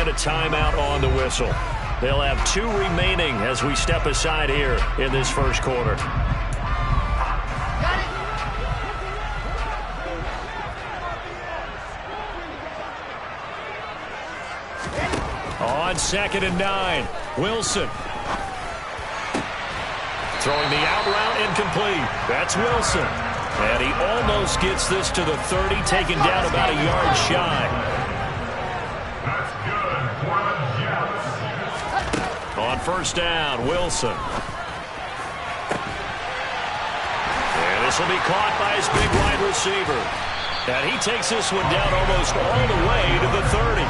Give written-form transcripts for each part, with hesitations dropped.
get a timeout on the whistle. They'll have 2 remaining as we step aside here in this first quarter. On 2nd and 9, Wilson. Throwing the out route incomplete. That's Wilson. And he almost gets this to the 30, taken down about a yard shy. On 1st down, Wilson. And this will be caught by his big wide receiver. And he takes this one down almost all the way to the 30.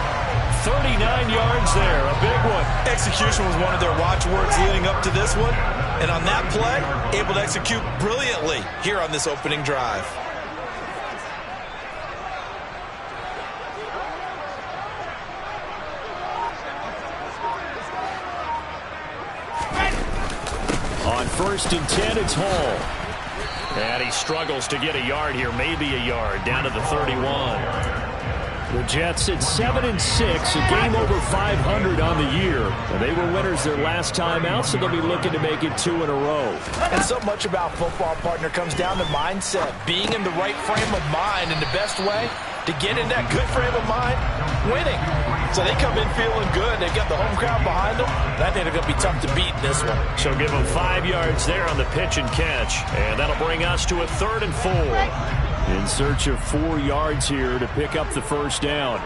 39 yards there, a big one. Execution was one of their watchwords leading up to this one. And on that play, able to execute brilliantly here on this opening drive. On 1st and 10, it's Hall. And he struggles to get a yard here, maybe a yard, down to the 31. The Jets at 7-6, a game over 500 on the year. And they were winners their last time out, so they'll be looking to make it 2 in a row. And so much about football, partner, comes down to mindset. Being in the right frame of mind, and the best way to get in that good frame of mind, winning. So they come in feeling good. They've got the home crowd behind them. I think they're going to be tough to beat in this one. So give them 5 yards there on the pitch and catch. And that'll bring us to a 3rd and 4. In search of 4 yards here to pick up the 1st down.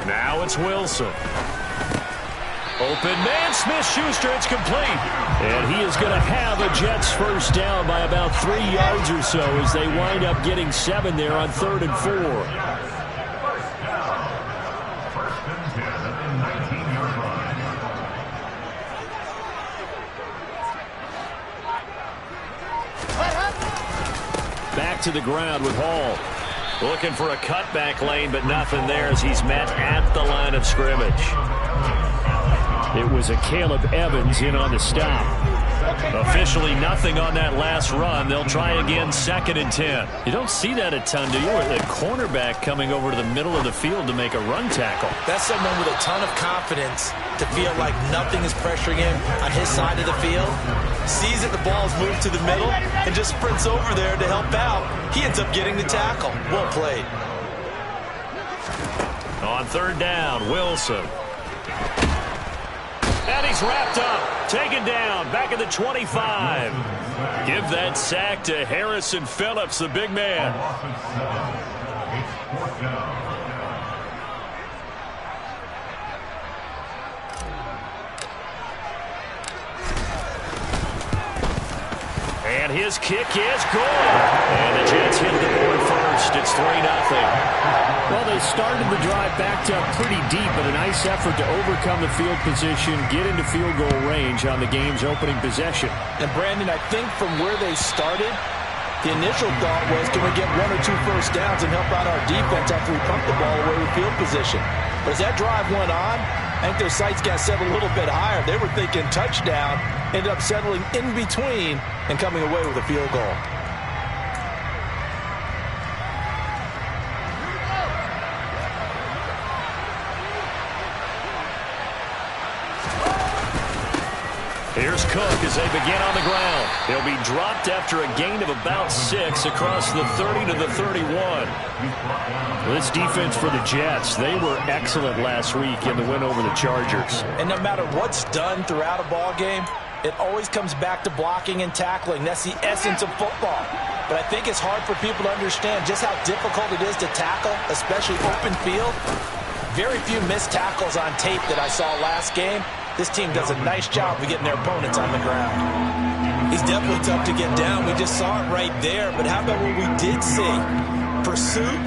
Now it's Wilson. Open man, Smith-Schuster, it's complete. And he is going to have a Jets 1st down by about 3 yards or so as they wind up getting 7 there on 3rd and 4. Back to the ground with Hall. Looking for a cutback lane, but nothing there as he's met at the line of scrimmage. It was a Caleb Evans in on the stop. Officially nothing on that last run. They'll try again 2nd and 10. You don't see that a ton, do you? Or the cornerback coming over to the middle of the field to make a run tackle. That's someone with a ton of confidence to feel like nothing is pressuring him on his side of the field. Sees that the ball's moved to the middle and just sprints over there to help out. He ends up getting the tackle. Well played. On 3rd down, Wilson. And he's wrapped up, taken down, back at the 25. Give that sack to Harrison Phillips, the big man. And his kick is good. And the Jets hit the board first. It's 3-0. Well, they started the drive backed up pretty deep, but a nice effort to overcome the field position, get into field goal range on the game's opening possession. And, Brandon, I think from where they started, the initial thought was, can we get 1 or 2 first downs and help out our defense after we pump the ball away with field position? But as that drive went on, I think their sights got set a little bit higher. They were thinking touchdown, ended up settling in between and coming away with a field goal. Here's Cook as they begin on the ground. He'll be dropped after a gain of about 6 across the 30 to the 31. This defense for the Jets, they were excellent last week in the win over the Chargers. And no matter what's done throughout a ball game, it always comes back to blocking and tackling. That's the essence of football. But I think it's hard for people to understand just how difficult it is to tackle, especially open field. Very few missed tackles on tape that I saw last game. This team does a nice job of getting their opponents on the ground. He's definitely tough to get down. We just saw it right there. But how about what we did see? Pursuit,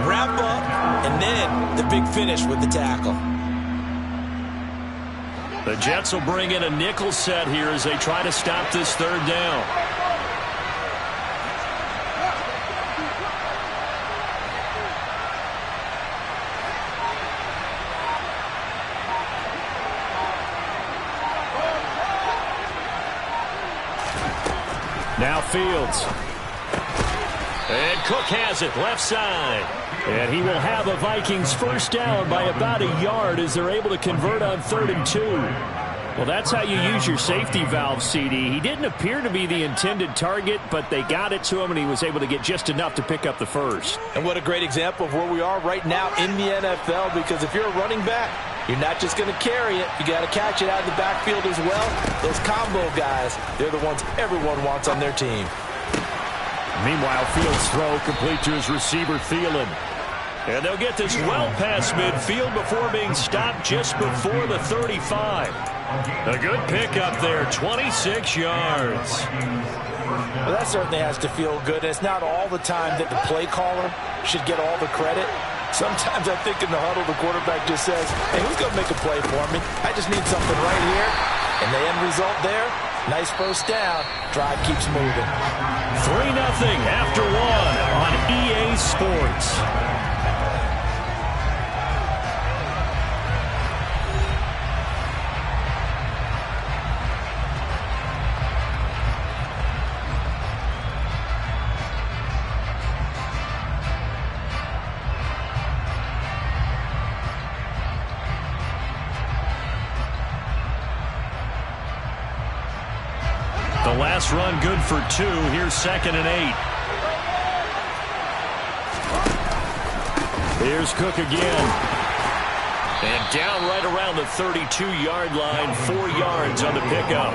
wrap up, and then the big finish with the tackle. The Jets will bring in a nickel set here as they try to stop this 3rd down. Now Fields. And Cook has it, left side. And he will have a Vikings first down by about a yard as they're able to convert on 3rd and 2. Well, that's how you use your safety valve, CD. He didn't appear to be the intended target, but they got it to him, and he was able to get just enough to pick up the first. And what a great example of where we are right now in the NFL, because if you're a running back, you're not just going to carry it. You got to catch it out of the backfield as well. Those combo guys, they're the ones everyone wants on their team. Meanwhile, Fields' throw complete to his receiver, Thielen. And they'll get this well past midfield before being stopped just before the 35. A good pickup there, 26 yards. Well, that certainly has to feel good. It's not all the time that the play caller should get all the credit. Sometimes I think in the huddle, the quarterback just says, hey, who's going to make a play for me? I just need something right here. And the end result there, nice first down. Drive keeps moving. 3-0 after 1 on EA Sports. The last run good for 2. Here's 2nd and 8. Here's Cook again. And down right around the 32-yard line, 4 yards on the pickup.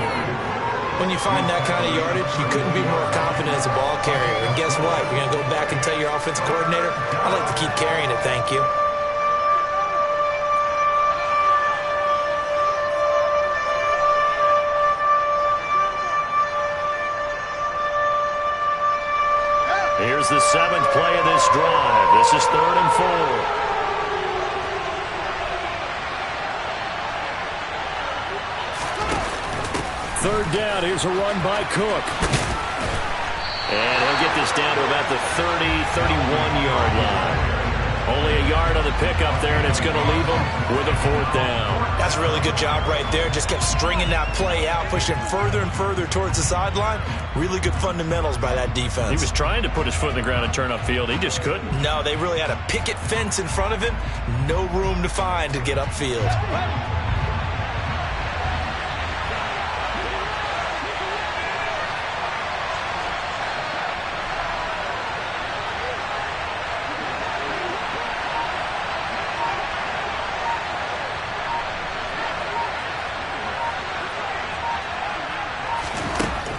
When you find that kind of yardage, you couldn't be more confident as a ball carrier. And guess what? You're going to go back and tell your offensive coordinator, I'd like to keep carrying it, thank you. Here's the 7th play of this drive. This is 3rd and 4. Third down. Here's a run by Cook. And he'll get this down to about the 30, 31-yard line. Only a yard on the pickup there, and it's going to leave him with a 4th down. That's a really good job right there. Just kept stringing that play out, pushing further and further towards the sideline. Really good fundamentals by that defense. He was trying to put his foot in the ground and turn upfield. He just couldn't. No, they really had a picket fence in front of him. No room to find to get upfield.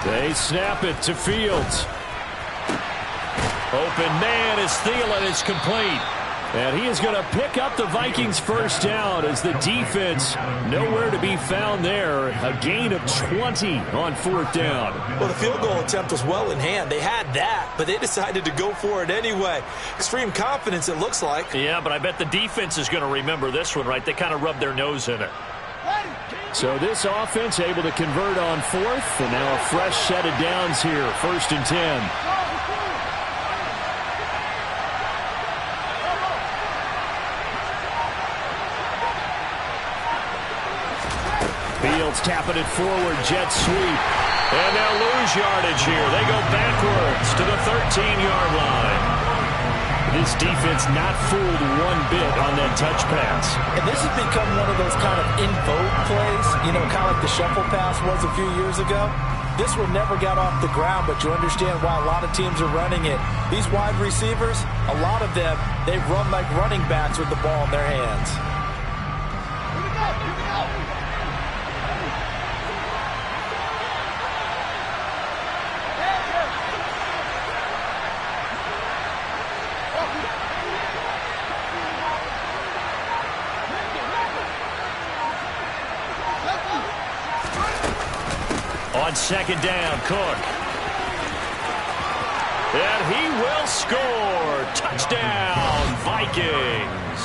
They snap it to Fields. Open man is Thielen. It's complete. And he is going to pick up the Vikings first down as the defense nowhere to be found there. A gain of 20 on 4th down. Well, the field goal attempt was well in hand. They had that, but they decided to go for it anyway. Extreme confidence, it looks like. Yeah, but I bet the defense is going to remember this one, right? They kind of rubbed their nose in it. So this offense able to convert on 4th, and now a fresh set of downs here, 1st and 10. Fields tapping it forward, jet sweep. And they'll lose yardage here. They go backwards to the 13-yard line. This defense not fooled one bit on that touch pass. And this has become one of those kind of in vogue plays, you know, kind of like the shuffle pass was a few years ago. This one never got off the ground, but you understand why a lot of teams are running it. These wide receivers, a lot of them, they run like running backs with the ball in their hands. On 2nd down, Cook. And he will score. Touchdown, Vikings.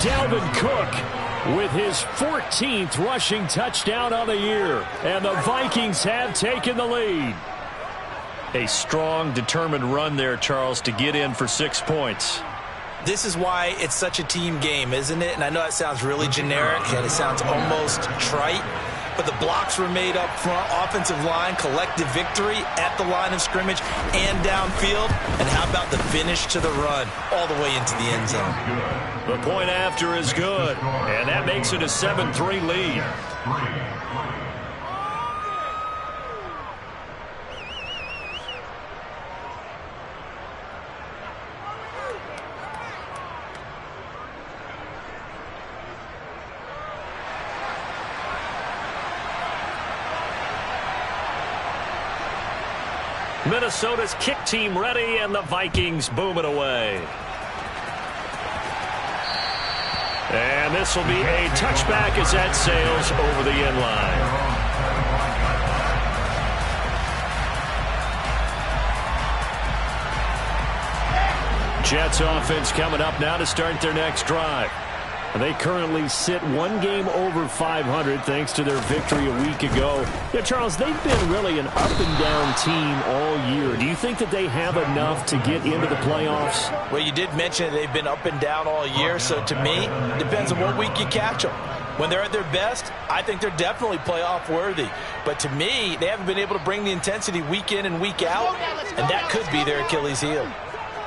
Dalvin Cook with his 14th rushing touchdown on the year. And the Vikings have taken the lead. A strong, determined run there, Charles, to get in for 6 points. This is why it's such a team game, isn't it? And I know it sounds really generic and it sounds almost trite. but the blocks were made up front. Offensive line, collective victory at the line of scrimmage and downfield. And how about the finish to the run all the way into the end zone? The point after is good, and that makes it a 7-3 lead. Minnesota's kick team ready, and the Vikings boom it away. And this will be a touchback as that sails over the end line. Jets offense coming up now to start their next drive. They currently sit one game over 500 thanks to their victory a week ago. Yeah, Charles, they've been really an up-and-down team all year. Do you think that they have enough to get into the playoffs? Well, you did mention they've been up and down all year, so to me, it depends on what week you catch them. When they're at their best, I think they're definitely playoff worthy. But to me, they haven't been able to bring the intensity week in and week out, and that could be their Achilles heel.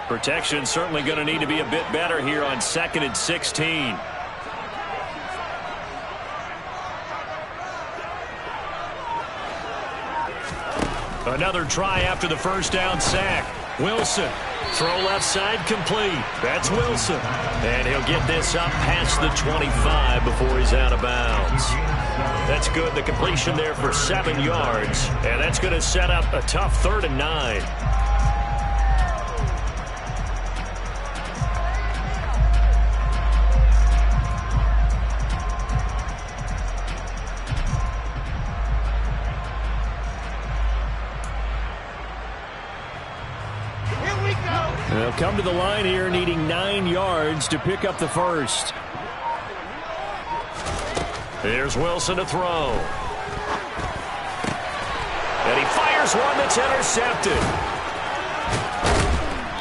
Protection certainly going to need to be a bit better here on 2nd and 16. Another try after the first down sack. Wilson, throw left side complete. That's Wilson. And he'll get this up past the 25 before he's out of bounds. That's good. The completion there for 7 yards. And that's going to set up a tough 3rd and 9. They'll come to the line here needing 9 yards to pick up the first. Here's Wilson to throw. And he fires one that's intercepted.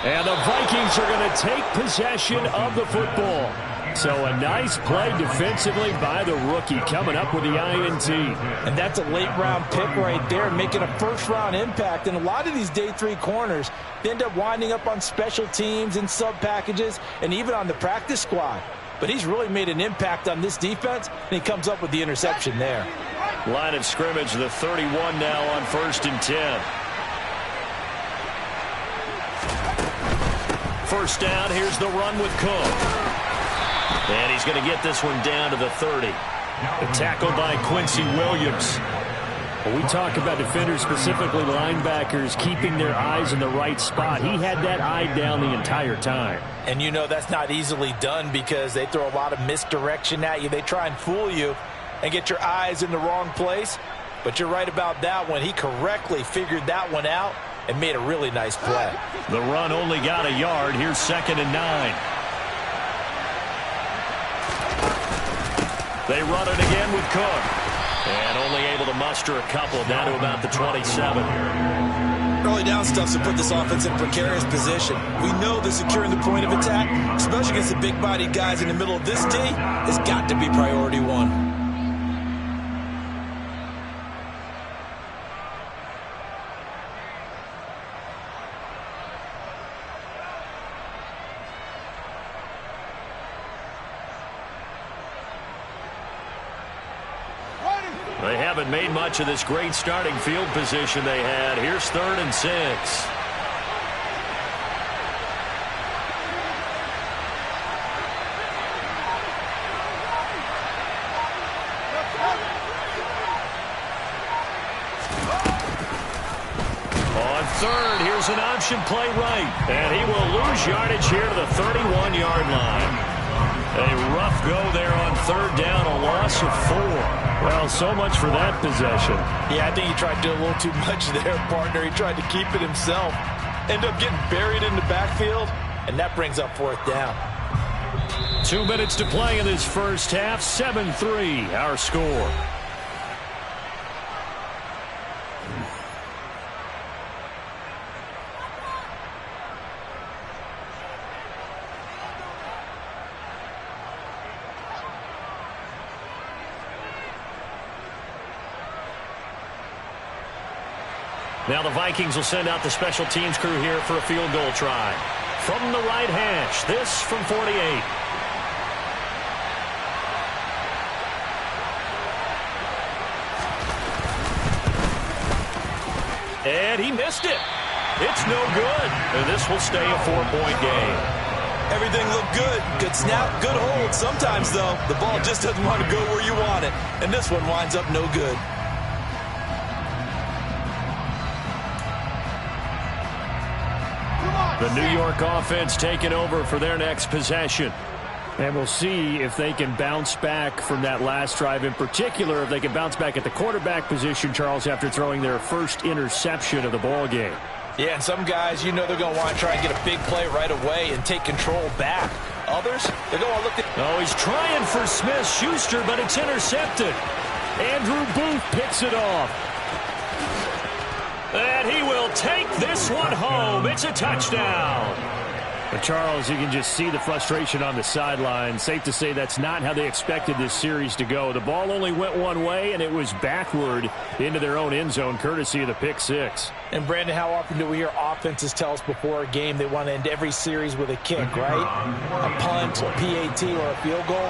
And the Vikings are going to take possession of the football. So a nice play defensively by the rookie coming up with the INT. And that's a late-round pick right there, making a first-round impact. And a lot of these day 3 corners, they end up winding up on special teams and sub-packages and even on the practice squad. But he's really made an impact on this defense, and he comes up with the interception there. Line of scrimmage, the 31 now on 1st and 10. First down, here's the run with Cook. And he's going to get this one down to the 30. The tackle by Quincy Williams. When we talk about defenders, specifically linebackers, keeping their eyes in the right spot, he had that eye down the entire time. And you know that's not easily done because they throw a lot of misdirection at you. They try and fool you and get your eyes in the wrong place. But you're right about that one. He correctly figured that one out and made a really nice play. The run only got a yard. Here's 2nd and 9. They run it again with Cook. And only able to muster a couple down to about the 27. Early down stuff to put this offense in a precarious position. We know that securing the point of attack, especially against the big-bodied guys in the middle of this D, has got to be priority one. They haven't made much of this great starting field position they had. Here's 3rd and 6. On 3rd, here's an option play right. And he will lose yardage here to the 31-yard line. A rough go there on 3rd down, a loss of 4. Well, so much for that possession. Yeah, I think he tried to do a little too much there, partner. He tried to keep it himself. End up getting buried in the backfield, and that brings up 4th down. 2 minutes to play in this first half. 7-3, our score. Now the Vikings will send out the special teams crew here for a field goal try. From the right hash, this from 48. And he missed it. It's no good. And this will stay a 4-point game. Everything looked good. Good snap, good hold. Sometimes, though, the ball just doesn't want to go where you want it. And this one winds up no good. The New York offense taking over for their next possession. And we'll see if they can bounce back from that last drive. In particular, if they can bounce back at the quarterback position, Charles, after throwing their first interception of the ball game. Yeah, and some guys, you know they're going to want to try and get a big play right away and take control back. Others, they're going to look at... Oh, he's trying for Smith-Schuster, but it's intercepted. Andrew Booth picks it off. And he will take this one home. It's a touchdown. But Charles, you can just see the frustration on the sideline. Safe to say that's not how they expected this series to go. The ball only went one way, and it was backward into their own end zone, courtesy of the pick six. And, Brandon, how often do we hear offenses tell us before a game they want to end every series with a kick, right? A punt, a PAT, or a field goal.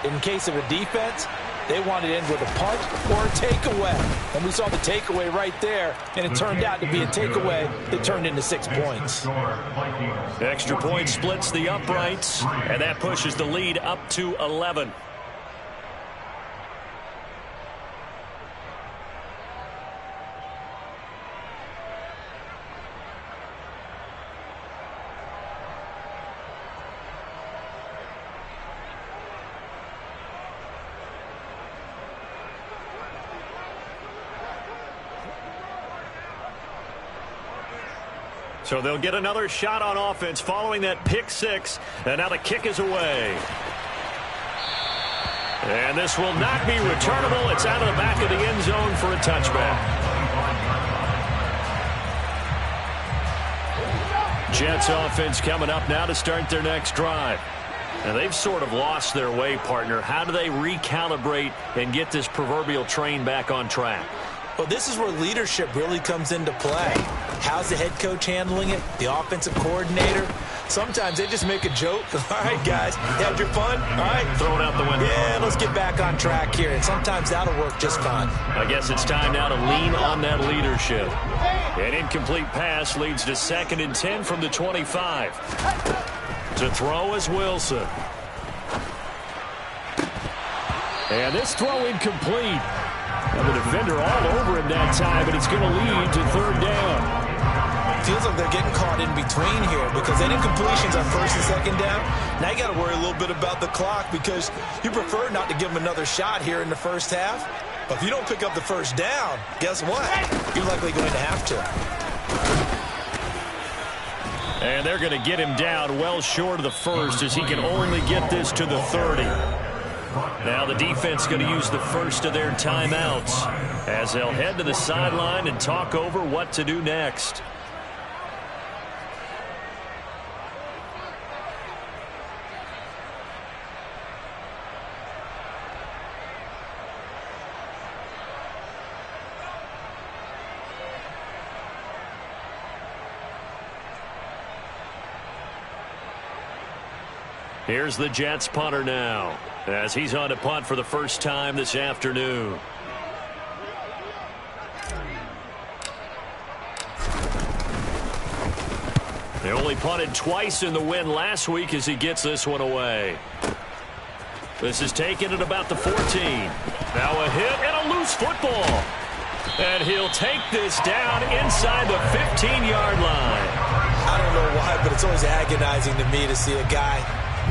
In case of a defense, they want to end with a punt or a takeaway. And we saw the takeaway right there, and it turned out to be a takeaway that turned into 6 points. Extra point splits the uprights, and that pushes the lead up to 11. So they'll get another shot on offense following that pick six. And now the kick is away. And this will not be returnable. It's out of the back of the end zone for a touchback. Jets offense coming up now to start their next drive. And they've sort of lost their way, partner. How do they recalibrate and get this proverbial train back on track? Well, this is where leadership really comes into play. How's the head coach handling it? The offensive coordinator? Sometimes they just make a joke. All right, guys, you had your fun? All right. Throw it out the window. Yeah, let's get back on track here. And sometimes that'll work just fine. I guess it's time now to lean on that leadership. An incomplete pass leads to 2nd and 10 from the 25. To throw is Wilson. And this throw incomplete. Now the defender all over him that time, but it's going to lead to 3rd down. Feels like they're getting caught in between here because any completions on 1st and 2nd down, now you got to worry a little bit about the clock because you prefer not to give them another shot here in the first half. But if you don't pick up the 1st down, guess what? You're likely going to have to. And they're going to get him down well short of the 1st as he can only get this to the 30. Now the defense going to use the first of their timeouts as they'll head to the sideline and talk over what to do next. Here's the Jets punter now, as he's on to punt for the first time this afternoon. They only punted twice in the win last week as he gets this one away. This is taken at about the 14. Now a hit and a loose football. And he'll take this down inside the 15-yard line. I don't know why, but it's always agonizing to me to see a guy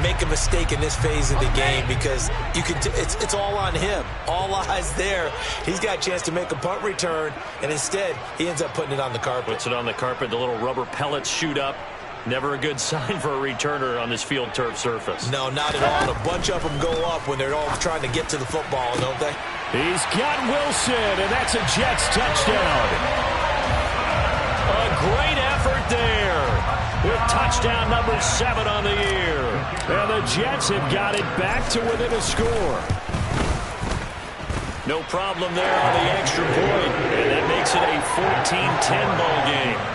make a mistake in this phase of the game because you can it's all on him. All eyes there. He's got a chance to make a punt return, and instead he ends up putting it on the carpet. Puts it on the carpet. The little rubber pellets shoot up. Never a good sign for a returner on this field turf surface. No, not at all. And a bunch of them go up when they're all trying to get to the football, don't they? He's got Wilson, and that's a Jets touchdown. A great effort there with touchdown number 7 on the year. And the Jets have got it back to within a score. No problem there on the extra point, and that makes it a 14-10 ball game.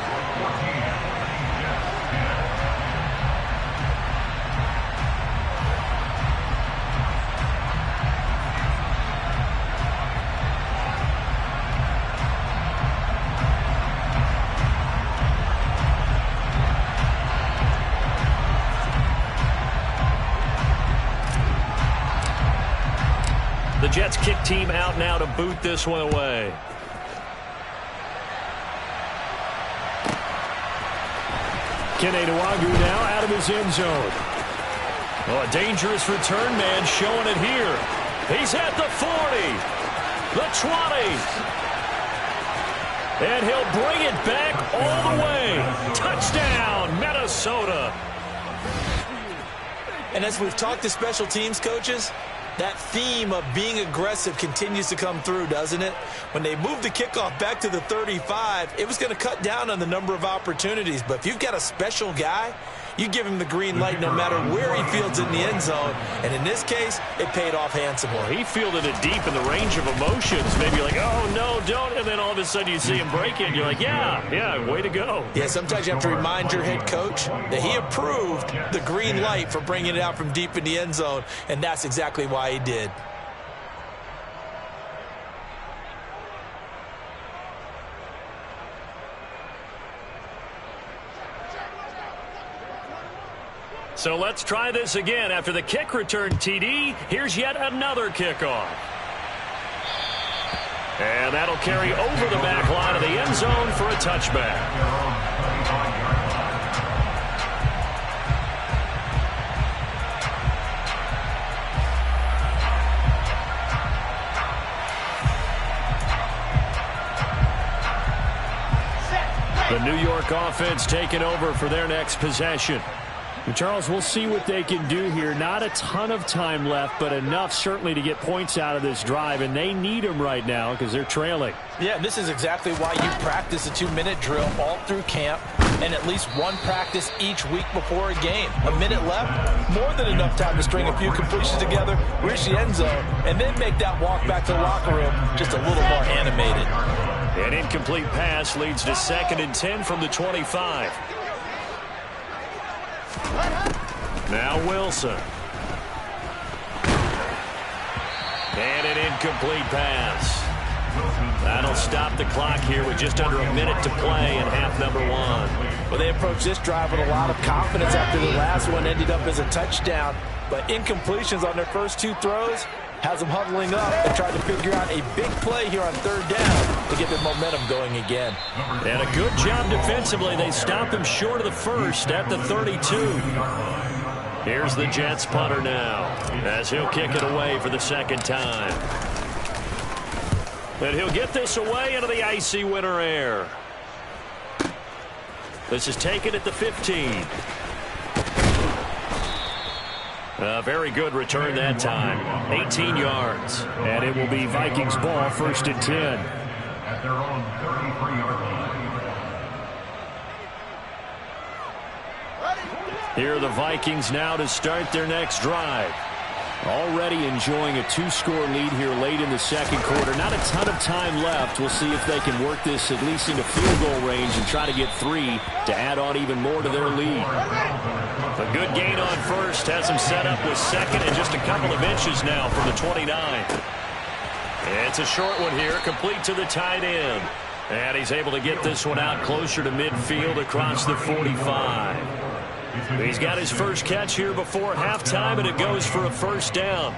The Jets kick team out now to boot this one away. Kene Nwangwu now out of his end zone. Oh, a dangerous return man showing it here. He's at the 40, the 20. And he'll bring it back all the way. Touchdown, Minnesota. And as we've talked to special teams coaches, that theme of being aggressive continues to come through, doesn't it? When they moved the kickoff back to the 35, it was going to cut down on the number of opportunities. But if you've got a special guy, you give him the green light no matter where he fields in the end zone. And in this case, it paid off handsomely. Well, he fielded it deep in the range of emotions. Maybe like, oh, no, don't. And then all of a sudden you see him break it. And you're like, yeah, way to go. Yeah, sometimes you have to remind your head coach that he approved the green light for bringing it out from deep in the end zone. And that's exactly why he did. So let's try this again. After the kick return TD, here's yet another kickoff. And that'll carry over the back line of the end zone for a touchback. The New York offense taking over for their next possession. Charles, we'll see what they can do here. Not a ton of time left, but enough certainly to get points out of this drive, and they need them right now because they're trailing. Yeah, this is exactly why you practice a 2-minute drill all through camp and at least one practice each week before a game. A minute left, more than enough time to string a few completions together, reach the end zone, and then make that walk back to the locker room just a little more animated. An incomplete pass leads to 2nd and 10 from the 25. Now Wilson. And an incomplete pass. That'll stop the clock here with just under a minute to play in half number 1. Well, they approached this drive with a lot of confidence after the last one ended up as a touchdown. But incompletions on their first 2 throws has them huddling up and trying to figure out a big play here on 3rd down to get their momentum going again. And a good job defensively. They stopped him short of the first at the 32. Here's the Jets punter now as he'll kick it away for the 2nd time. And he'll get this away into the icy winter air. This is taken at the 15. A very good return that time. 18 yards. And it will be Vikings ball, 1st and 10. At their own 33-yard line. Here are the Vikings now to start their next drive. Already enjoying a 2-score lead here late in the 2nd quarter. Not a ton of time left. We'll see if they can work this at least into field goal range and try to get 3 to add on even more to their lead. A good gain on first has them set up with 2nd and just a couple of inches now from the 29. It's a short one here, complete to the tight end. And he's able to get this one out closer to midfield across the 45. He's got his first catch here before halftime, and it goes for a 1st down.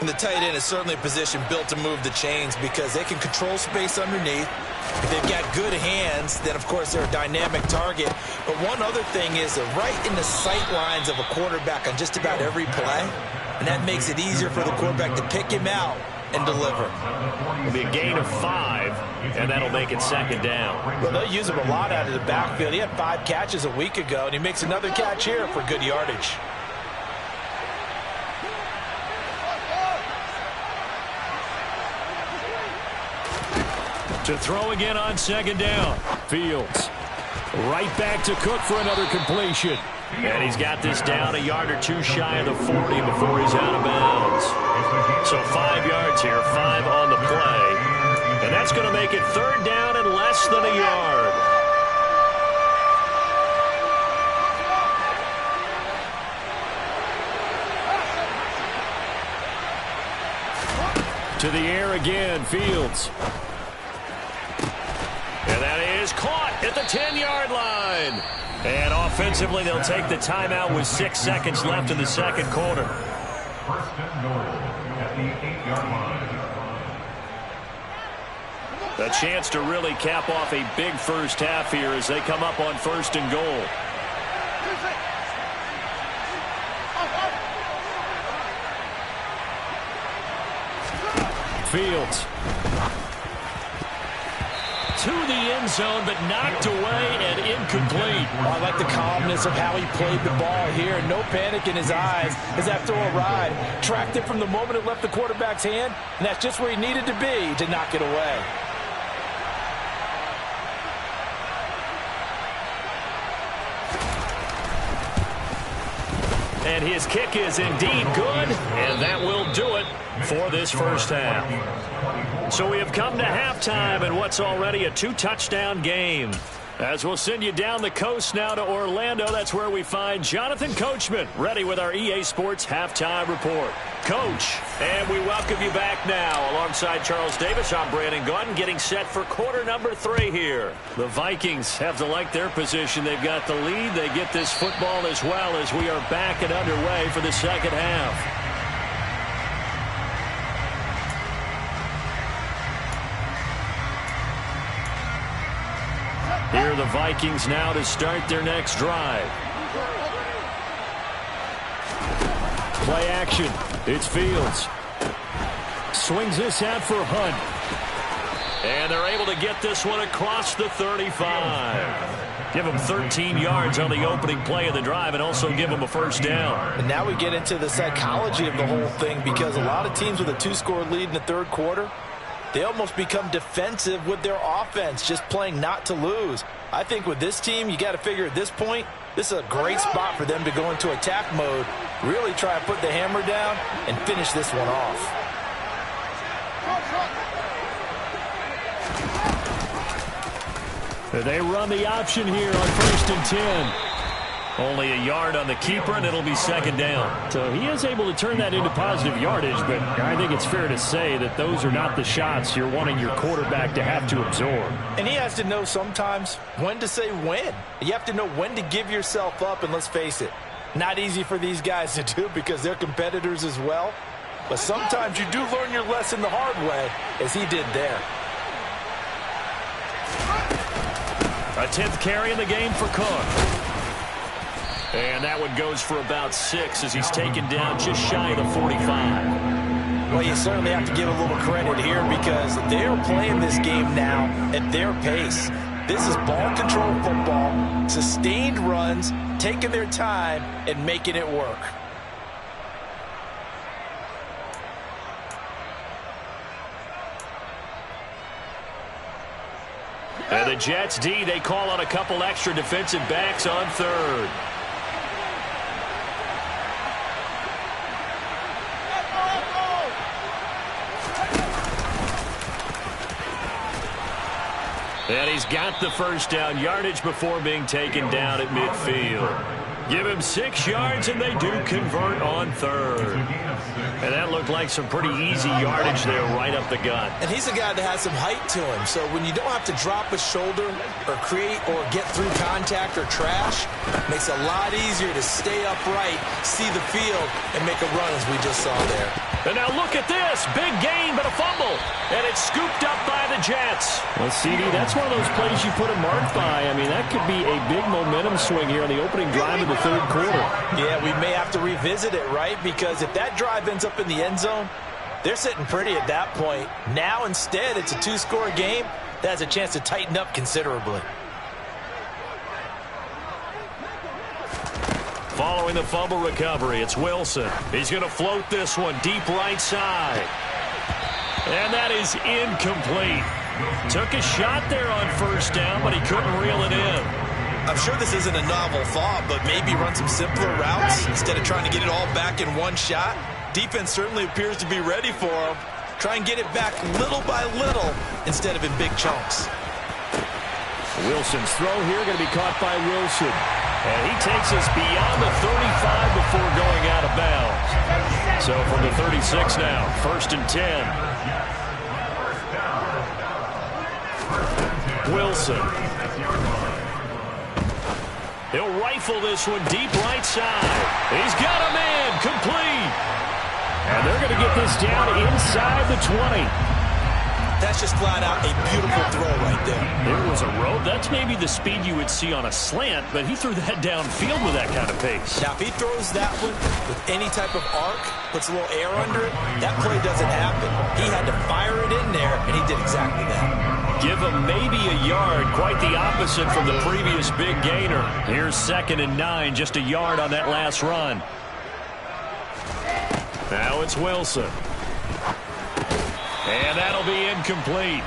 And the tight end is certainly a position built to move the chains because they can control space underneath. If they've got good hands, then, of course, they're a dynamic target. But one other thing is they're right in the sight lines of a quarterback on just about every play, and that makes it easier for the quarterback to pick him out and deliver. It'll be a gain of 5, and that'll make it 2nd down. Well, they'll use him a lot out of the backfield. He had 5 catches a week ago, and he makes another catch here for good yardage. To throw again on 2nd down. Fields. Right back to Cook for another completion. And he's got this down a yard or 2 shy of the 40 before he's out of bounds. So 5 yards here, 5 That's going to make it third down and less than a yard. To the air again, Fields. And that is caught at the 10-yard line. And offensively, they'll take the timeout with 6 seconds left in the second quarter. First and goal at the 8-yard line. A chance to really cap off a big first half here as they come up on first and goal. Fields. To the end zone, but knocked away and incomplete. I like the calmness of how he played the ball here. No panic in his eyes as that throw arrived. Tracked it from the moment it left the quarterback's hand, and that's just where he needed to be to knock it away. And his kick is indeed good, and that will do it for this first half. So we have come to halftime in what's already a 2-touchdown game. As we'll send you down the coast now to Orlando, that's where we find Jonathan Coachman, ready with our EA Sports Halftime Report. Coach, and we welcome you back now. Alongside Charles Davis, I'm Brandon Gaudin, getting set for quarter number 3 here. The Vikings have to like their position. They've got the lead. They get this football as well as we are back and underway for the second half. Here are the Vikings now to start their next drive. Play action. It's Fields. Swings this out for Hunt. And they're able to get this one across the 35. Give them 13 yards on the opening play of the drive and also give them a first down. And now we get into the psychology of the whole thing, because a lot of teams with a 2-score lead in the third quarter, they almost become defensive with their offense, just playing not to lose. I think with this team, you got to figure at this point, this is a great spot for them to go into attack mode, really try to put the hammer down and finish this one off. They run the option here on 1st and 10. Only a yard on the keeper, and it'll be second down. So he is able to turn that into positive yardage, but I think it's fair to say that those are not the shots you're wanting your quarterback to have to absorb. And he has to know sometimes when to say when. You have to know when to give yourself up, and let's face it, not easy for these guys to do because they're competitors as well. But sometimes you do learn your lesson the hard way, as he did there. A 10th carry in the game for Cook. And that one goes for about 6 as he's taken down just shy of the 45. Well, you certainly have to give a little credit here because they're playing this game now at their pace. This is ball control football, sustained runs, taking their time and making it work. And the Jets D, they call on a couple extra defensive backs on third. And he's got the first down yardage before being taken down at midfield. Give him 6 yards, and they do convert on third. And that looked like some pretty easy yardage there right up the gut. And he's a guy that has some height to him, so when you don't have to drop a shoulder or create or get through contact or trash, it makes it a lot easier to stay upright, see the field, and make a run as we just saw there. And now look at this. Big gain, but a fumble. And it's scooped up by the Jets. Well, CD, that's one of those plays you put a mark by. I mean, that could be a big momentum swing here on the opening drive of the third quarter. Yeah, we may have to revisit it, right? Because if that drive ends up in the end zone, they're sitting pretty at that point. Now, instead, it's a 2-score game. That has a chance to tighten up considerably. Following the fumble recovery, it's Wilson. He's going to float this one deep right side. And that is incomplete. Took a shot there on first down, but he couldn't reel it in. I'm sure this isn't a novel thought, but maybe run some simpler routes instead of trying to get it all back in one shot. Defense certainly appears to be ready for him. Try and get it back little by little instead of in big chunks. Wilson's throw here going to be caught by Wilson. And he takes us beyond the 35 before going out of bounds. So from the 36 now, 1st and 10. Wilson. He'll rifle this one deep right side. He's got a man complete. And they're going to get this down inside the 20. That's just flat out a beautiful throw right there. There was a rope. That's maybe the speed you would see on a slant, but he threw that downfield with that kind of pace. Now, if he throws that one with any type of arc, puts a little air under it, that play doesn't happen. He had to fire it in there, and he did exactly that. Give him maybe a yard. Quite the opposite from the previous big gainer. Here's 2nd and 9, just a yard on that last run. Now it's Wilson. And that'll be incomplete.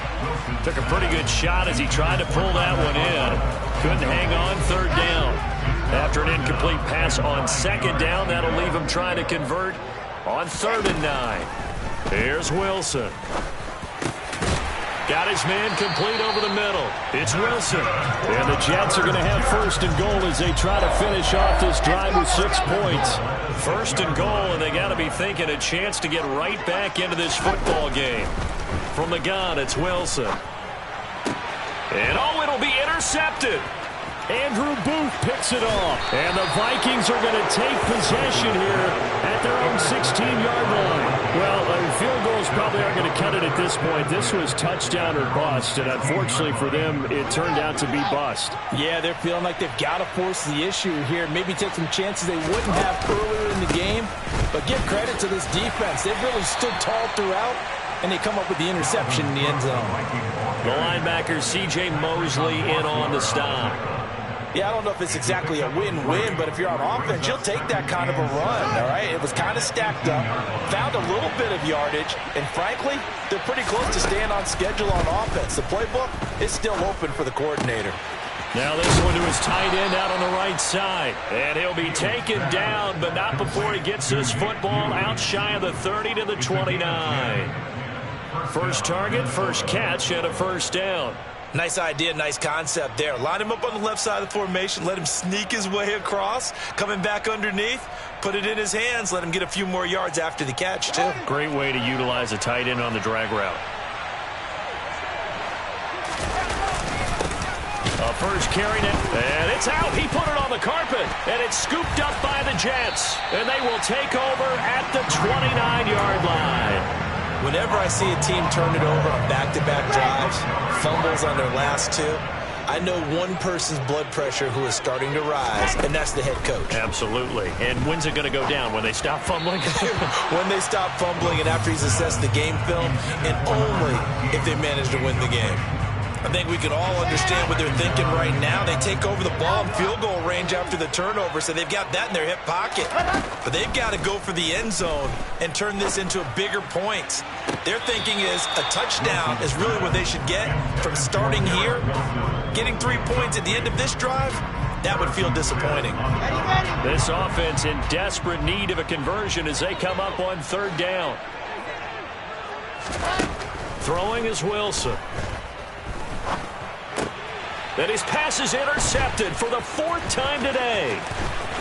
Took a pretty good shot as he tried to pull that one in. Couldn't hang on 3rd down. After an incomplete pass on 2nd down, that'll leave him trying to convert on 3rd and 9. Here's Wilson. Got his man complete over the middle. It's Wilson. And the Jets are going to have 1st and goal as they try to finish off this drive with 6 points. 1st and goal, and they got to be thinking a chance to get right back into this football game. From the gun, it's Wilson. And oh, it'll be intercepted. Andrew Booth picks it off. And the Vikings are going to take possession here at their own 16-yard line. Well, field goals probably aren't going to cut it at this point. This was touchdown or bust, and unfortunately for them, it turned out to be bust. Yeah, they're feeling like they've got to force the issue here. Maybe take some chances they wouldn't have earlier in the game. But give credit to this defense. They've really stood tall throughout, and they come up with the interception in the end zone. The linebacker, C.J. Mosley, in on the stop. Yeah, I don't know if it's exactly a win-win, but if you're on offense, you'll take that kind of a run, all right? It was kind of stacked up, found a little bit of yardage, and frankly, they're pretty close to staying on schedule on offense. The playbook is still open for the coordinator. Now this one to his tight end out on the right side. And he'll be taken down, but not before he gets his football out shy of the 30 to the 29. First target, first catch, and a 1st down. Nice idea, nice concept there. Line him up on the left side of the formation, let him sneak his way across, coming back underneath, put it in his hands, let him get a few more yards after the catch, too. Great way to utilize a tight end on the drag route. First carrying it, and it's out. He put it on the carpet, and it's scooped up by the Jets, and they will take over at the 29-yard line. Whenever I see a team turn it over on back-to-back drives, fumbles on their last 2, I know one person's blood pressure who is starting to rise, and that's the head coach. Absolutely. And when's it going to go down? When they stop fumbling? When they stop fumbling and after he's assessed the game film, and only if they manage to win the game. I think we can all understand what they're thinking right now. They take over the ball in field goal range after the turnover, so they've got that in their hip pocket. But they've got to go for the end zone and turn this into a bigger point. Their thinking is a touchdown is really what they should get from starting here. Getting 3 points at the end of this drive, that would feel disappointing. This offense in desperate need of a conversion as they come up on 3rd down. Throwing is Wilson. Then his pass is intercepted for the 4th time today.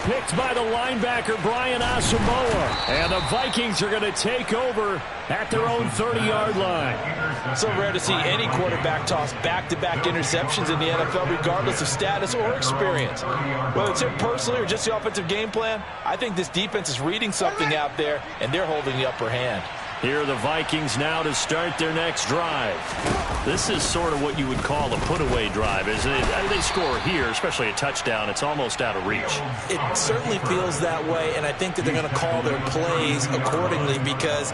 Picked by the linebacker, Brian Asamoah. And the Vikings are going to take over at their own 30-yard line. So rare to see any quarterback toss back-to-back interceptions in the NFL, regardless of status or experience. Whether it's him personally or just the offensive game plan, I think this defense is reading something out there, and they're holding the upper hand. Here are the Vikings now to start their next drive. This is sort of what you would call a put-away drive, isn't it? They score here, especially a touchdown. It's almost out of reach. It certainly feels that way, and I think that they're going to call their plays accordingly because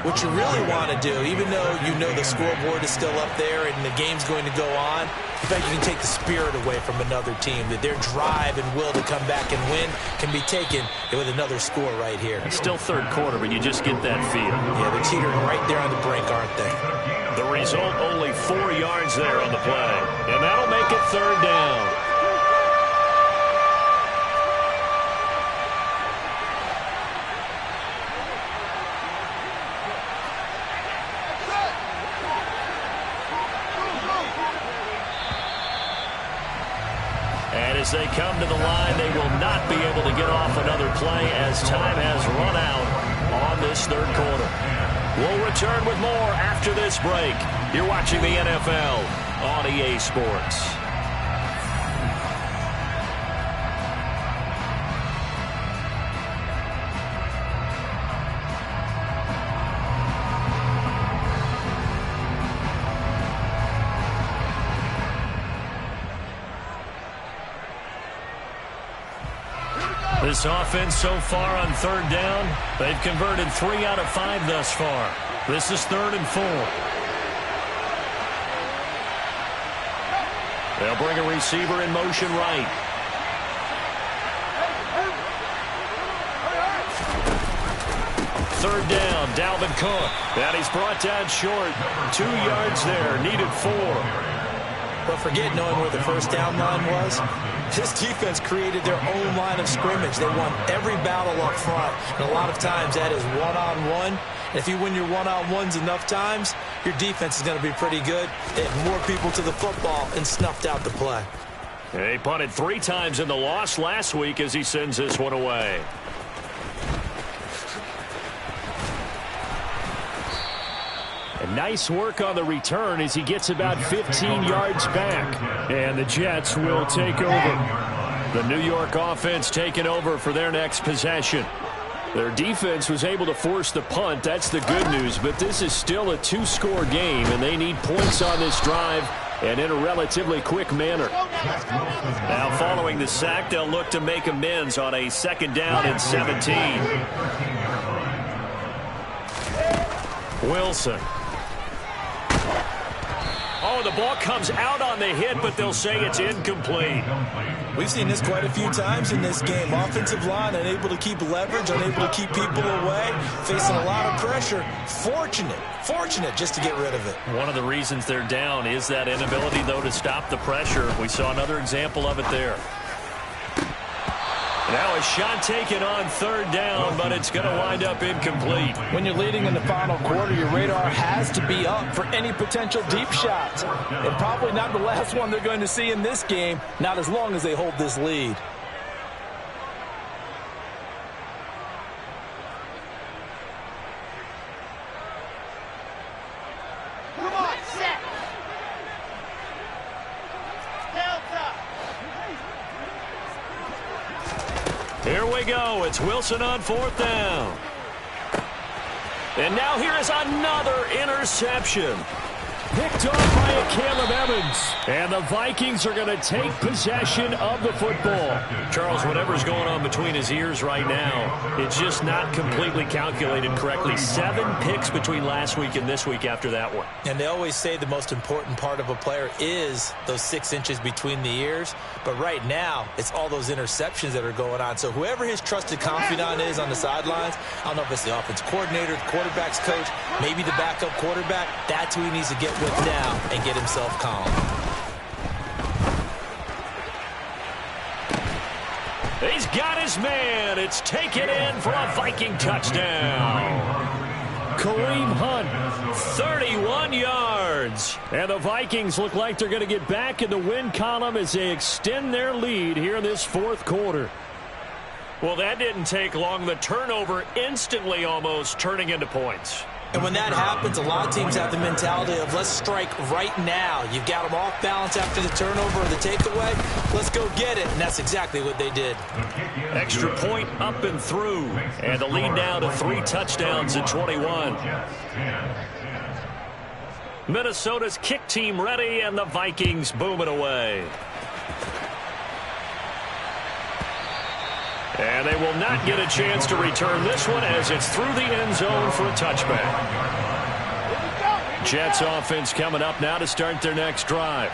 what you really want to do, even though you know the scoreboard is still up there and the game's going to go on, in fact, you can take the spirit away from another team, that their drive and will to come back and win can be taken with another score right here. It's still 3rd quarter, but you just get that feel. Yeah, they're teetering right there on the brink, aren't they? The result, only 4 yards there on the play. And that'll make it 3rd down. As they come to the line, they will not be able to get off another play as time has run out on this third quarter. We'll return with more after this break. You're watching the NFL on EA Sports. This offense so far on third down, they've converted 3 out of 5 thus far. This is 3rd and 4. They'll bring a receiver in motion right. Third down, Dalvin Cook. And he's brought down short. 2 yards there, needed 4. But forget knowing where the first down line was. This defense created their own line of scrimmage. They won every battle up front. And a lot of times that is one-on-one. And if you win your one-on-ones enough times, your defense is going to be pretty good. They had more people to the football and snuffed out the play. He punted 3 times in the loss last week as he sends this one away. And nice work on the return as he gets about 15 yards back. And the Jets will take over. The New York offense taking over for their next possession. Their defense was able to force the punt. That's the good news. But this is still a 2-score game, and they need points on this drive and in a relatively quick manner. Now, following the sack, they'll look to make amends on a 2nd down and 17. Wilson. Oh, the ball comes out on the hit, but they'll say it's incomplete. We've seen this quite a few times in this game. Offensive line unable to keep leverage, unable to keep people away, facing a lot of pressure. Fortunate just to get rid of it. One of the reasons they're down is that inability, though, to stop the pressure. We saw another example of it there. Now a shot taken on 3rd down, but it's going to wind up incomplete. When you're leading in the final quarter, your radar has to be up for any potential deep shots. And probably not the last one they're going to see in this game, not as long as they hold this lead. Here we go. It's Wilson on 4th down. And now here is another interception. Picked off by a Caleb Evans. And the Vikings are going to take possession of the football. Charles, whatever's going on between his ears right now, it's just not completely calculated correctly. 7 picks between last week and this week after that one. And they always say the most important part of a player is those 6 inches between the ears. But right now, it's all those interceptions that are going on. So whoever his trusted confidant is on the sidelines, I don't know if it's the offense coordinator, the quarterback's coach, maybe the backup quarterback, that's who he needs to get with now and get himself calm. He's got his man. It's taken in for a Viking touchdown. Kareem Hunt, 31 yards. And the Vikings look like they're going to get back in the win column as they extend their lead here in this 4th quarter. Well, that didn't take long. The turnover instantly almost turning into points. And when that happens, a lot of teams have the mentality of let's strike right now. You've got them off balance after the turnover or the takeaway. Let's go get it. And that's exactly what they did. Extra point up and through. And the lead now to 3 touchdowns at 21. Minnesota's kick team ready, and the Vikings booming away. And they will not get a chance to return this one as it's through the end zone for a touchback. Jets offense coming up now to start their next drive.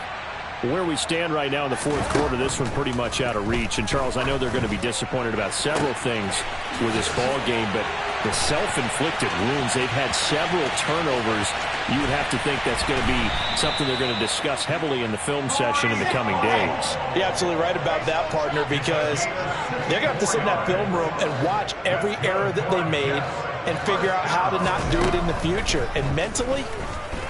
Where we stand right now in the 4th quarter, this one pretty much out of reach. And, Charles, I know they're going to be disappointed about several things with this ball game, but the self-inflicted wounds, they've had several turnovers. You would have to think that's going to be something they're going to discuss heavily in the film session in the coming days. You're absolutely right about that, partner, because they're going to have to sit in that film room and watch every error that they made and figure out how to not do it in the future. And mentally,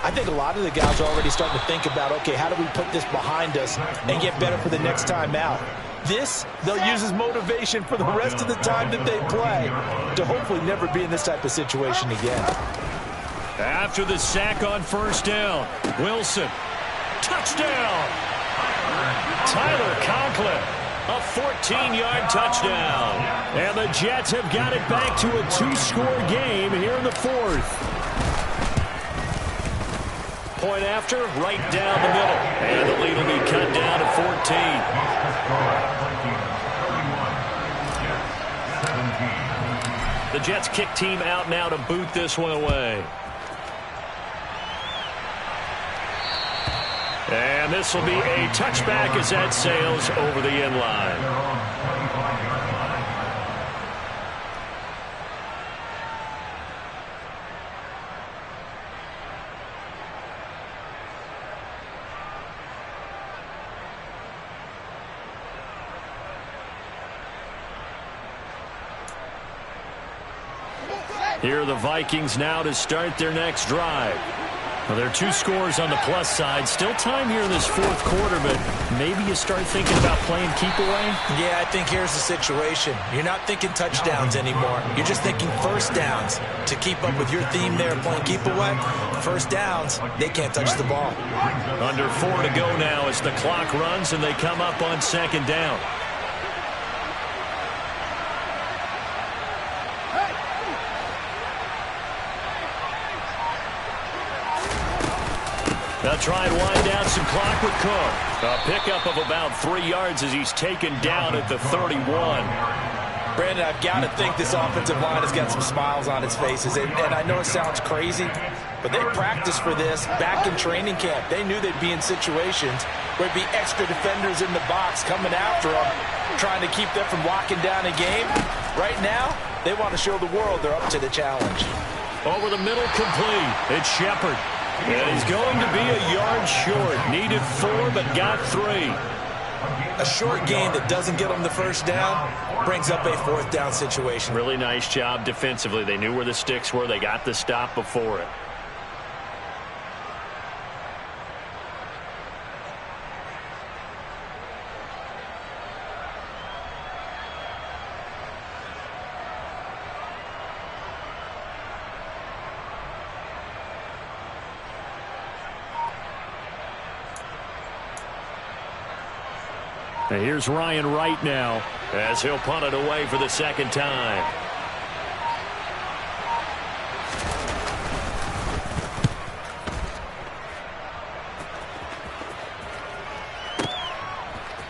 I think a lot of the guys are already starting to think about, okay, how do we put this behind us and get better for the next time out? This, they'll use as motivation for the rest of the time that they play to hopefully never be in this type of situation again. After the sack on first down, Wilson. Touchdown! Tyler Conklin, a 14-yard touchdown. And the Jets have got it back to a 2-score game here in the fourth. Point after, right down the middle. And the lead will be cut down to 14. The Jets kick team out now to boot this one away. And this will be a touchback as that sails over the end line. Here are the Vikings now to start their next drive. Well, there are 2 scores on the plus side. Still time here in this fourth quarter, but maybe you start thinking about playing keep away? Yeah, I think here's the situation. You're not thinking touchdowns anymore. You're just thinking first downs. To keep up with your theme there, playing keep away, first downs, they can't touch the ball. Under 4 to go now as the clock runs and they come up on second down. They'll try and wind down some clock with Cook. A pickup of about 3 yards as he's taken down at the 31. Brandon, I've got to think this offensive line has got some smiles on its faces. And I know it sounds crazy, but they practiced for this back in training camp. They knew they'd be in situations where there'd be extra defenders in the box coming after them, trying to keep them from locking down a game. Right now, they want to show the world they're up to the challenge. Over the middle, complete. It's Shepard. And he's going to be a yard short. Needed 4, but got 3. A short gain that doesn't get them the first down brings up a fourth down situation. Really nice job defensively. They knew where the sticks were. They got the stop before it. And here's Ryan Wright now as he'll punt it away for the second time.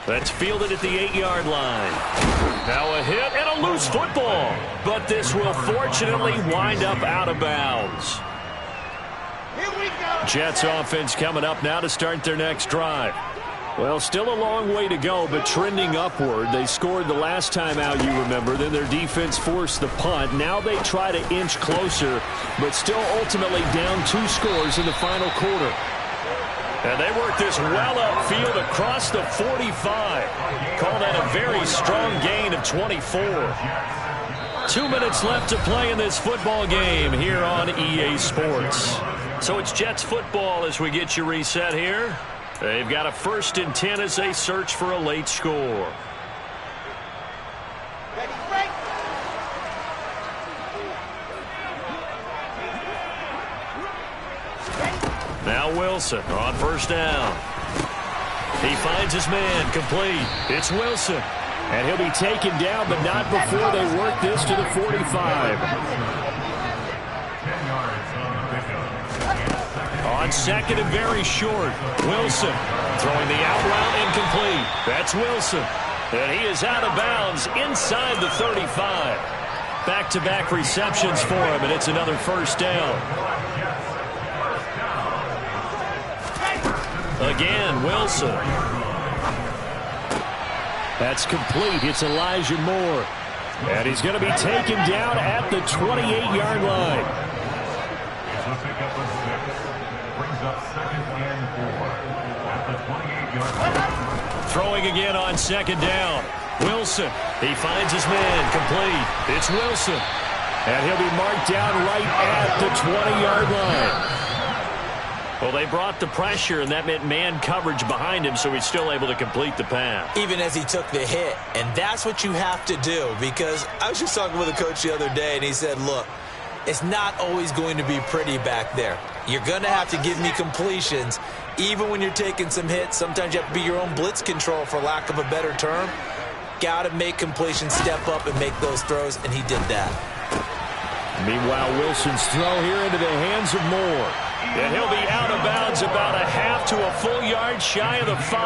That's fielded at the 8-yard line. Now a hit and a loose football. But this will fortunately wind up out of bounds. Jets offense coming up now to start their next drive. Well, still a long way to go, but trending upward. They scored the last time out, you remember. Then their defense forced the punt. Now they try to inch closer, but still ultimately down 2 scores in the final quarter. And they work this well upfield across the 45. Call that a very strong gain of 24. 2 minutes left to play in this football game here on EA Sports. So it's Jets football as we get you reset here. They've got a 1st and 10 as they search for a late score. Now Wilson on first down. He finds his man complete. It's Wilson. And he'll be taken down, but not before they work this to the 45. On second and very short, Wilson throwing the out route incomplete. That's Wilson. And he is out of bounds inside the 35. Back-to-back receptions for him, and it's another first down. Again, Wilson. That's complete. It's Elijah Moore. And he's going to be taken down at the 28-yard line. Throwing again on second down. Wilson. He finds his man complete. It's Wilson. And he'll be marked down right at the 20-yard line. Well, they brought the pressure, and that meant man coverage behind him, so he's still able to complete the pass. Even as he took the hit. And that's what you have to do, because I was just talking with a coach the other day, and he said, look, it's not always going to be pretty back there. You're going to have to give me completions, even when you're taking some hits. Sometimes you have to be your own blitz control, for lack of a better term. Got to make completions, step up, and make those throws, and he did that. Meanwhile, Wilson's throw here into the hands of Moore. And he'll be out of bounds about a half to a full yard shy of the 5.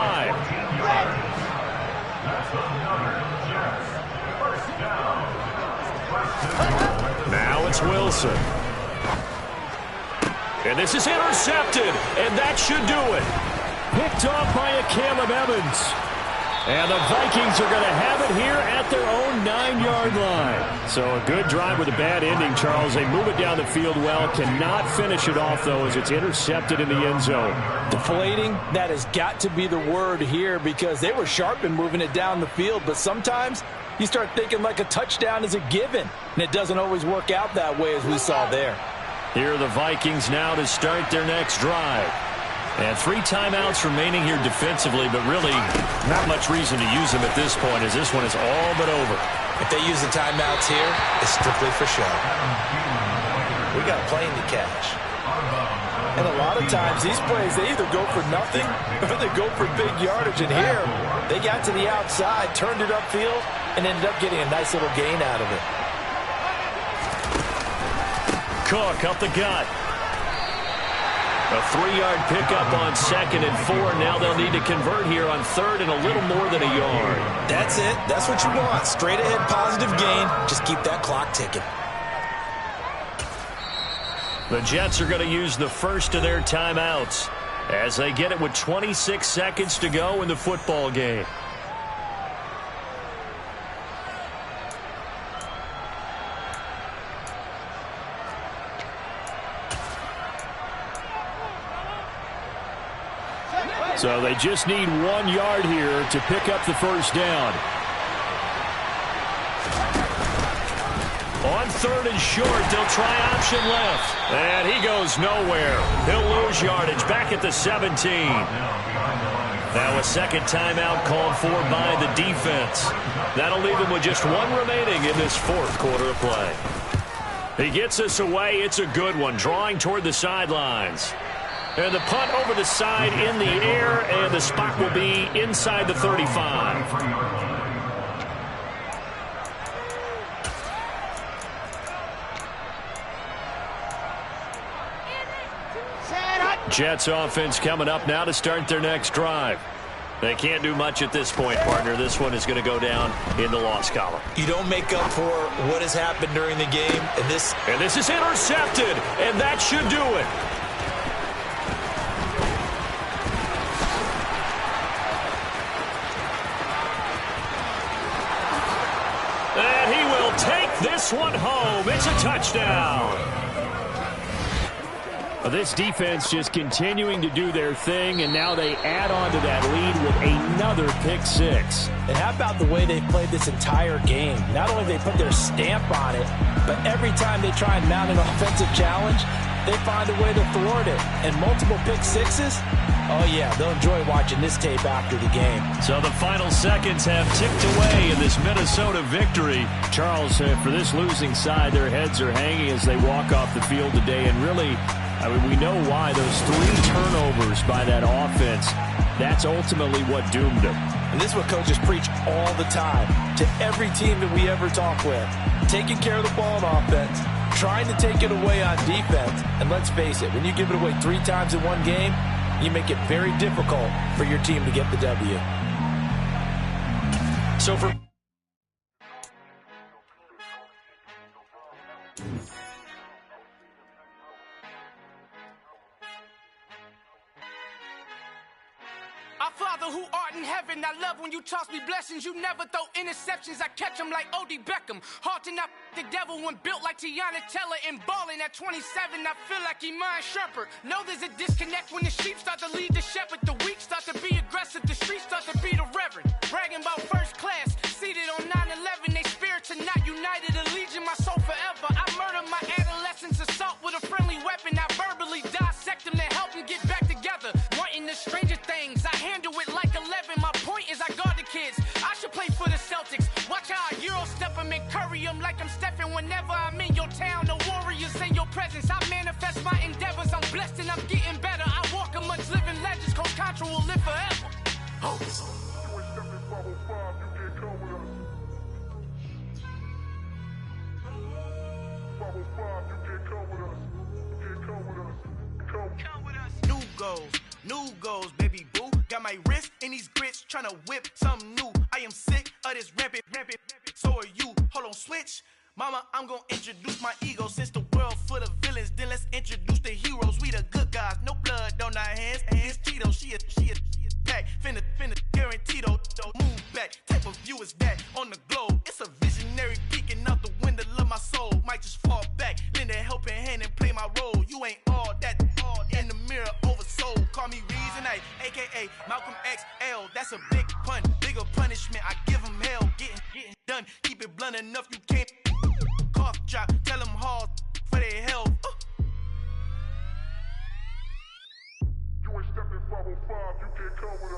Now it's Wilson. And this is intercepted, and that should do it. Picked off by a Caleb Evans. And the Vikings are going to have it here at their own 9-yard line. So a good drive with a bad ending, Charles. They move it down the field well. Cannot finish it off, though, as it's intercepted in the end zone. Deflating, that has got to be the word here, because they were sharp in moving it down the field. But sometimes you start thinking like a touchdown is a given, and it doesn't always work out that way, as we saw there. Here are the Vikings now to start their next drive. And 3 timeouts remaining here defensively, but really not much reason to use them at this point, as this one is all but over. If they use the timeouts here, it's strictly for show. We got a plane to catch. And a lot of times these plays, they either go for nothing or they go for big yardage. And here, they got to the outside, turned it upfield, and ended up getting a nice little gain out of it. Cook up the gut. A 3-yard pickup on 2nd and 4. Now they'll need to convert here on 3rd and a little more than a yard. That's it. That's what you want. Straight ahead positive gain. Just keep that clock ticking. The Jets are going to use the first of their timeouts as they get it with 26 seconds to go in the football game. So they just need 1 yard here to pick up the first down. On 3rd and short, they'll try option left. And he goes nowhere. He'll lose yardage back at the 17. Now a second timeout called for by the defense. That'll leave him with just 1 remaining in this 4th quarter of play. He gets us away. It's a good one, drawing toward the sidelines. And the punt over the side in the air, and the spot will be inside the 35. Jets offense coming up now to start their next drive. They can't do much at this point, partner. This one is going to go down in the loss column. You don't make up for what has happened during the game. And this is intercepted, and that should do it. And he will take this one home. It's a touchdown. This defense just continuing to do their thing, and now they add on to that lead with another pick 6. And how about the way they played this entire game? Not only they put their stamp on it, but every time they try and mount an offensive challenge, they find a way to thwart it. And multiple pick 6s, oh yeah, they'll enjoy watching this tape after the game. So the final seconds have ticked away in this Minnesota victory. Charles, for this losing side, their heads are hanging as they walk off the field today. And really, I mean, we know why. Those 3 turnovers by that offense, that's ultimately what doomed them. And this is what coaches preach all the time to every team that we ever talk with. Taking care of the ball on offense, trying to take it away on defense. And let's face it, when you give it away 3 times in one game, you make it very difficult for your team to get the W. So for Our Father who art in heaven, I love when you toss me blessings. You never throw interceptions, I catch them like O.D. Beckham. Hard to not the devil when built like Tiana Teller and balling at 27. I feel like Iman Shumpert. Know there's a disconnect when the sheep start to lead the shepherd. The weak start to be aggressive, the streets start to be the reverend. Bragging about first class, seated on 9/11. They spirits are not united, a legion, my soul forever. I murder my adolescence, assault with a friendly weapon. I verbally dissect them to help them get back. blessed and I'm getting better. I walk amongst living legends, Coach Contra will live forever. Oh. New goals, baby boo. Got my wrist in these grits, tryna whip something new. I am sick of this rampant. So are you. Hold on, switch. Mama, I'm gonna introduce my ego. Since the world full of villains, then let's introduce the heroes. We the good guys, no blood on our hands. It's Cheeto, she a pack. Finna guarantee though. Move back. Type of view is that on the globe? It's a visionary peeking out the window of my soul. Might just fall back, lend a helping hand and play my role. You ain't all that in the mirror oversold. Call me Reason A, aka Malcolm XL. That's a big pun, bigger punishment. I give him hell, getting done. Keep it blunt enough, you can't cough drop. Tell them hard for their health.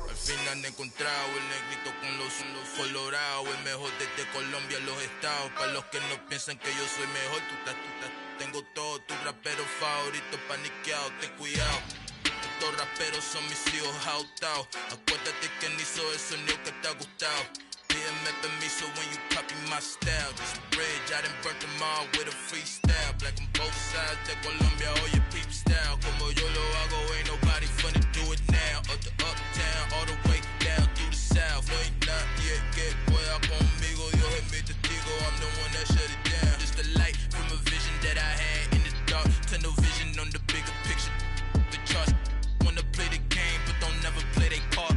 Al fin han encontrado el negrito con los colorados, el mejor desde Colombia, los estados. Para los que no piensan que yo soy mejor, tengo todos tus raperos favoritos paniqueados, ten cuidado. Estos raperos son mis hijos jautados. Acuérdate que ni hizo el sonido que te ha gustado. Pídeme permiso when you copy my style. This bridge, I done burnt them all with a freestyle. Black on both sides de Colombia, oye peep style. Como yo lo hago, ain't nobody finna do it now. Up the uptown, all the way down through the south. No hay nadie que pueda conmigo, Dios es mi testigo. I'm the one that shut it down. Just the light from a vision that I had in the dark. Tunnel vision on the bigger picture. The charts wanna play the game, but don't never play their part.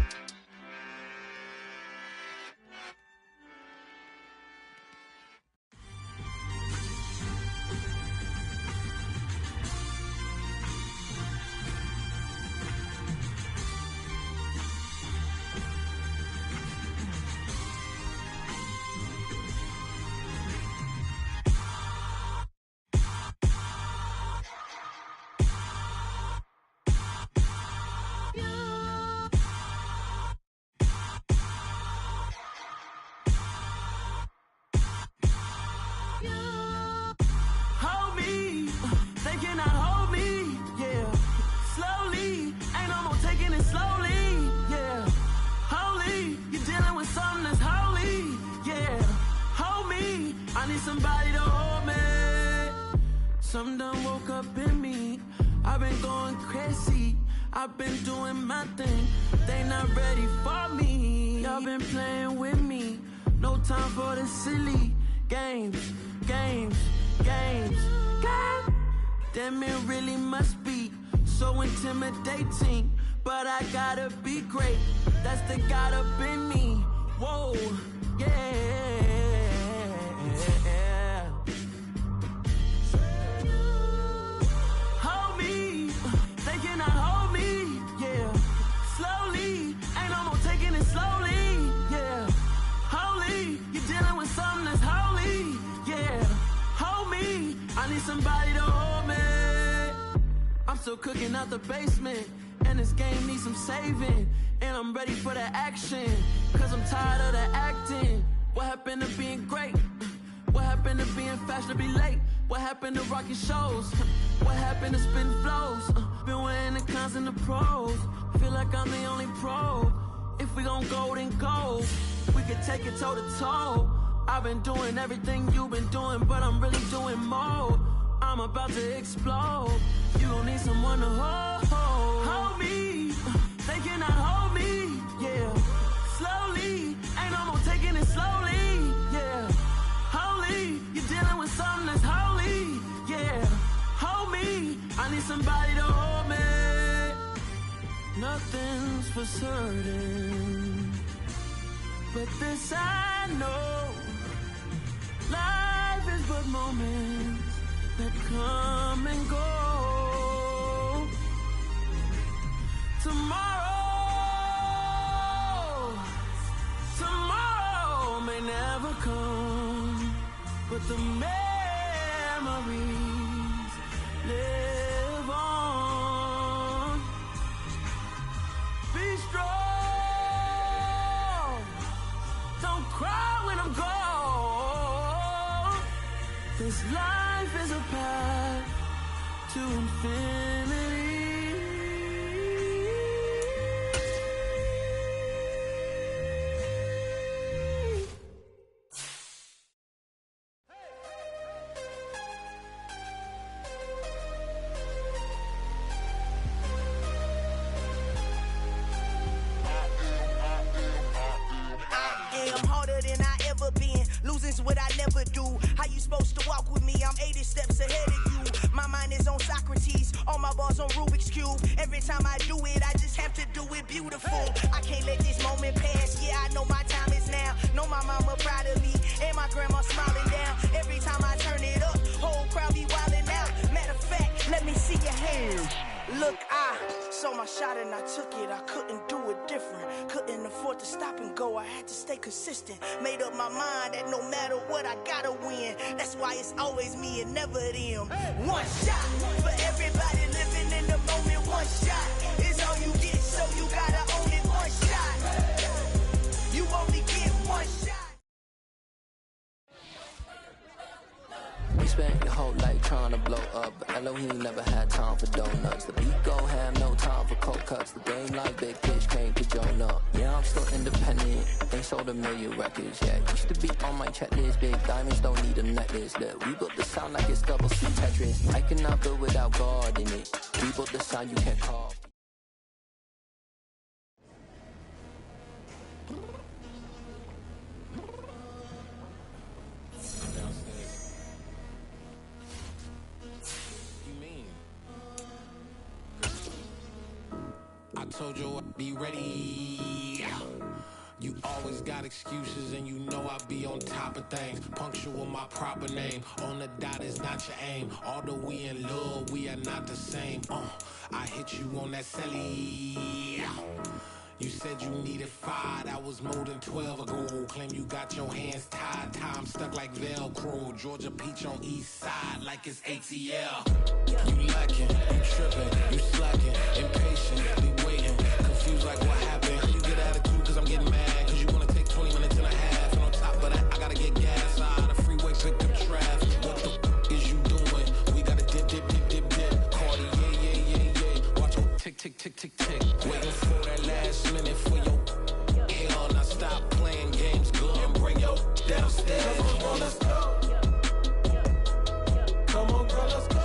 Somebody to hold me. Some done woke up in me. I've been going crazy. I've been doing my thing. They not ready for me. Y'all been playing with me. No time for the silly games. Damn, it really must be so intimidating. But I gotta be great. That's the God up in me. Whoa, yeah. Hold me, they cannot hold me, yeah. Slowly, ain't no more taking it slowly, yeah. Holy, you're dealing with something that's holy, yeah. Hold me, I need somebody to hold me. I'm still cooking out the basement, and this game needs some saving. And I'm ready for the action, cause I'm tired of the acting. What happened to being great? What happened to being fashionably late? What happened to rocking shows? What happened to spitting flows? Been wearing the cons and the pros. Feel like I'm the only pro. If we gon' go, then go. We could take it toe to toe. I've been doing everything you've been doing, but I'm really doing more. I'm about to explode. You gon' need someone to hold me. They cannot hold me, yeah. Slowly, ain't no more taking it slowly, yeah. Holy, you're dealing with something that's holy, yeah. Hold me, I need somebody to hold me. Nothing's for certain, but this I know. Life is but moments that come and go. Tomorrow may never come, but the memories live on. Be strong, don't cry when I'm gone. This life is a path to infinity. supposed to walk with me. I'm 80 steps ahead of you. My mind is on Socrates, all my bars on Rubik's Cube. Every time I do it, I just have to do it beautiful. I can't let this moment pass. Yeah, I know my time is now. Know my mama proud of me, and my grandma smiling down. Every time I turn it up, whole crowd be wildin' out. Matter of fact, let me see your hands. Look, I saw my shot and I took it. I couldn't do it different. Couldn't afford to stop and go. I had to stay consistent. Made up my mind that no matter what, I gotta win. That's why it's always me and never them. One shot for everybody living in the moment. One shot is all you get, so you gotta own it. One shot. You only get one shot. We spent your whole life trying to blow up, but Elohim never had time for donuts. The beat go have no time for cold cuts. The game like Big Fish came to join up. Yeah, I'm still independent. They sold 1 million records. Yeah, used to be on my checklist. Big diamonds don't need a necklace. Look, we built the sound like it's double C Tetris. I cannot build without God in it. We built the sound you can't call. I told you I'd be ready. You always got excuses and you know I be on top of things. Punctual my proper name. On the dot is not your aim. Although we in love, we are not the same. I hit you on that celly. You said you needed 5, that was more than 12 ago. Claim you got your hands tied, time stuck like Velcro. Georgia Peach on east side like it's ATL. You lacking, you tripping, you slacking, impatient, waiting, confused like what happened. You get attitude cause I'm getting mad, cause you wanna take 20 minutes and a half. And on top of that, I gotta get gas out of the freeway, pick up traffic. What the f is you doing? We gotta dip, dip, dip, dip, dip. Cardi, yeah. Watch your tick, tick, tick, tick, tick. Waiting for that last minute for your hell. Now stop playing games, go and bring your downstairs. Come on, let's go. Come on, girl, let's go.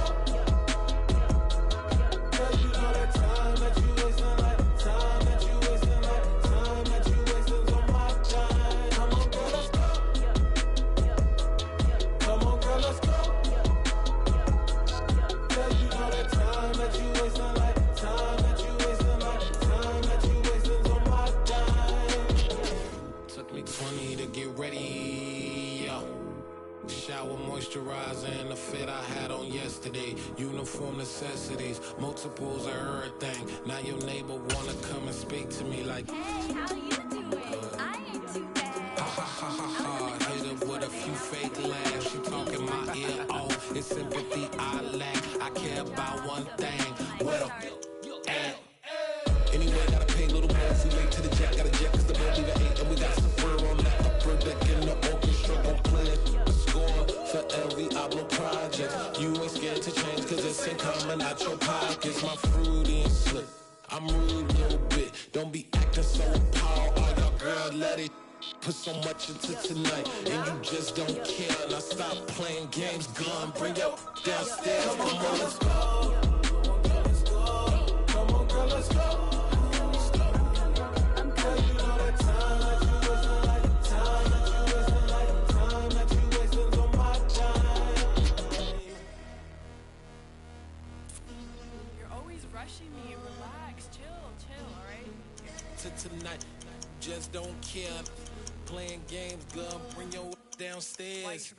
Cause you know that time that you wasting, like time that you wasting, like time that you wasting on my time. Come on, girl, let's go. Come on, girl, let's go. Cause you know that time that you wasting, like time that you wasting, like time that you wasting on my time. Took me 20 to get ready, yo. Shower moisturizer and the fit I had on yesterday. Uniform necessities, multiples of everything. Now your neighbor wanna come and speak to me like, hey, how you doing? I ain't too bad. Ha. Hit up with a few fake laughs. She talking my ear off. It's sympathy I lack. I care about one thing. What up? Anyway, gotta pay a little more. We late to the jet, got a jet cause the boat leave at 8. And we got Safari on that upper deck in the orchestra. Gon' play a score for every Ablo project. You ain't scared to change cause it's in common out your pockets. My fruity and slick, I'm rude a little bit. Don't be acting so appalled. Oh, y'all girl, let it put so much into tonight. And you just don't care. Now stop playing games, gun, bring your downstairs. Come on, let's go. Come on, girl, let's go. Tonight, just don't care. Playing games, girl, bring your downstairs.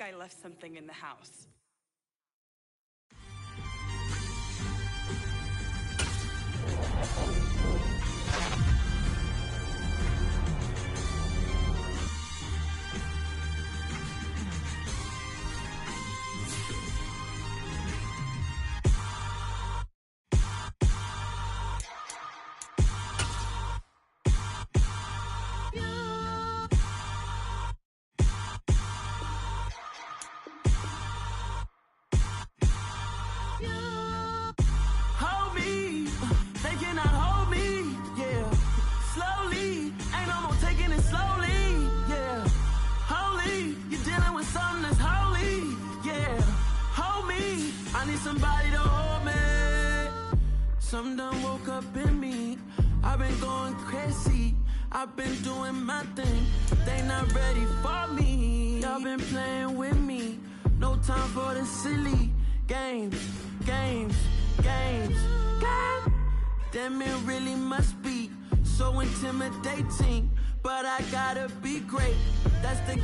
I left something in the house. ain't no more taking it slowly, yeah. Holy, you're dealing with something that's holy, yeah. Hold me, I need somebody to hold me. Something done woke up in me, I've been going crazy, I've been doing my thing, they not ready for me. Y'all been playing with me, no time for the silly games, games, games, games. Damn, it really must be so intimidating, but I gotta be great, that's the